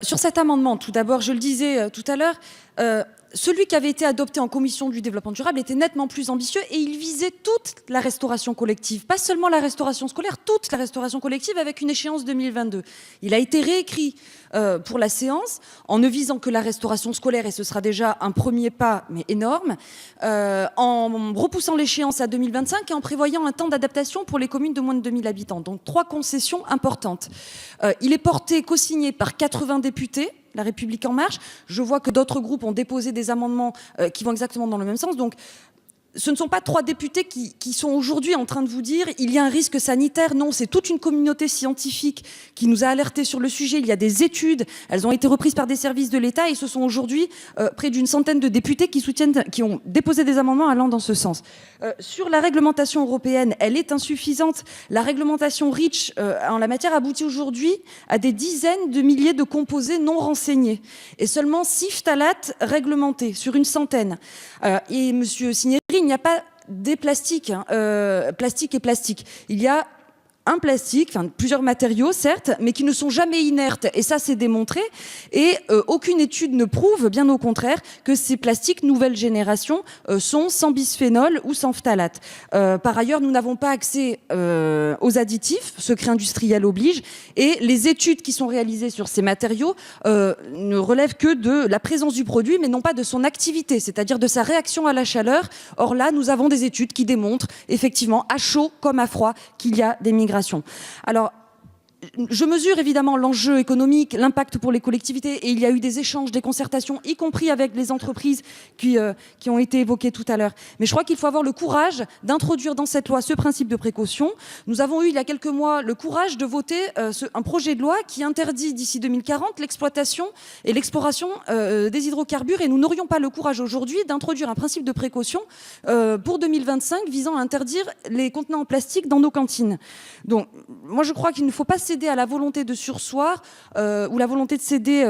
Sur cet amendement, tout d'abord, je le disais tout à l'heure, celui qui avait été adopté en commission du développement durable était nettement plus ambitieux et il visait toute la restauration collective, pas seulement la restauration scolaire, toute la restauration collective avec une échéance 2022. Il a été réécrit pour la séance en ne visant que la restauration scolaire, et ce sera déjà un premier pas, mais énorme, en repoussant l'échéance à 2025 et en prévoyant un temps d'adaptation pour les communes de moins de 2000 habitants. Donc 3 concessions importantes. Il est porté, co-signé par 80 députés, La République En Marche. Je vois que d'autres groupes ont déposé des amendements qui vont exactement dans le même sens. Donc, ce ne sont pas 3 députés qui sont aujourd'hui en train de vous dire il y a un risque sanitaire. Non, c'est toute une communauté scientifique qui nous a alertés sur le sujet. Il y a des études, elles ont été reprises par des services de l'État et ce sont aujourd'hui près d'une centaine de députés qui ont déposé des amendements allant dans ce sens. Sur la réglementation européenne, elle est insuffisante. La réglementation REACH en la matière aboutit aujourd'hui à des dizaines de milliers de composés non renseignés et seulement 6 phtalates réglementés sur une centaine. Et Monsieur Cinieri, il n'y a pas des plastiques, plastique et plastique. Il y a un plastique, enfin plusieurs matériaux certes, mais qui ne sont jamais inertes, et ça c'est démontré, et aucune étude ne prouve, bien au contraire, que ces plastiques nouvelle génération sont sans bisphénol ou sans phthalate. Par ailleurs, nous n'avons pas accès aux additifs, secret industriel oblige, et les études qui sont réalisées sur ces matériaux ne relèvent que de la présence du produit, mais non pas de son activité, c'est-à-dire de sa réaction à la chaleur. Or là, nous avons des études qui démontrent effectivement, à chaud comme à froid, qu'il y a des migrations. Alors, je mesure évidemment l'enjeu économique, l'impact pour les collectivités, et il y a eu des échanges, des concertations, y compris avec les entreprises qui ont été évoquées tout à l'heure. Mais je crois qu'il faut avoir le courage d'introduire dans cette loi ce principe de précaution. Nous avons eu il y a quelques mois le courage de voter un projet de loi qui interdit d'ici 2040 l'exploitation et l'exploration des hydrocarbures, et nous n'aurions pas le courage aujourd'hui d'introduire un principe de précaution pour 2025 visant à interdire les contenants en plastique dans nos cantines. Donc, moi je crois qu'il ne faut pas céder à la volonté de surseoir ou la volonté de céder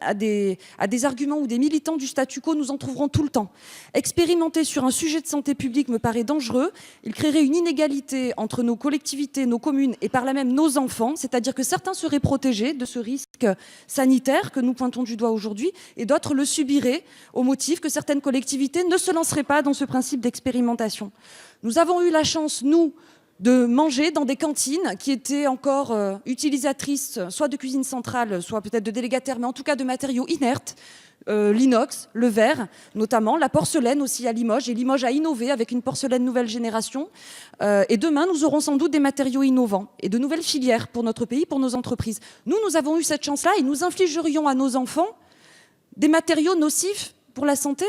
à des arguments ou des militants du statu quo. Nous en trouverons tout le temps. Expérimenter sur un sujet de santé publique me paraît dangereux. Il créerait une inégalité entre nos collectivités, nos communes et par là même nos enfants, c'est-à-dire que certains seraient protégés de ce risque sanitaire que nous pointons du doigt aujourd'hui et d'autres le subiraient au motif que certaines collectivités ne se lanceraient pas dans ce principe d'expérimentation. Nous avons eu la chance, nous, de manger dans des cantines qui étaient encore utilisatrices soit de cuisine centrale, soit peut-être de délégataires, mais en tout cas de matériaux inertes, l'inox, le verre notamment, la porcelaine aussi à Limoges, et Limoges a innové avec une porcelaine nouvelle génération. Et demain, nous aurons sans doute des matériaux innovants et de nouvelles filières pour notre pays, pour nos entreprises. Nous avons eu cette chance-là et nous infligerions à nos enfants des matériaux nocifs pour la santé.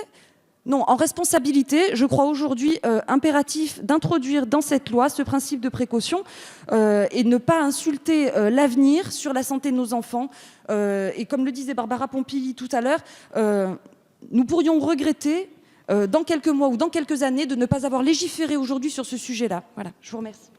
Non, en responsabilité, je crois aujourd'hui impératif d'introduire dans cette loi ce principe de précaution et ne pas insulter l'avenir sur la santé de nos enfants. Et comme le disait Barbara Pompili tout à l'heure, nous pourrions regretter dans quelques mois ou dans quelques années de ne pas avoir légiféré aujourd'hui sur ce sujet-là. Voilà, je vous remercie.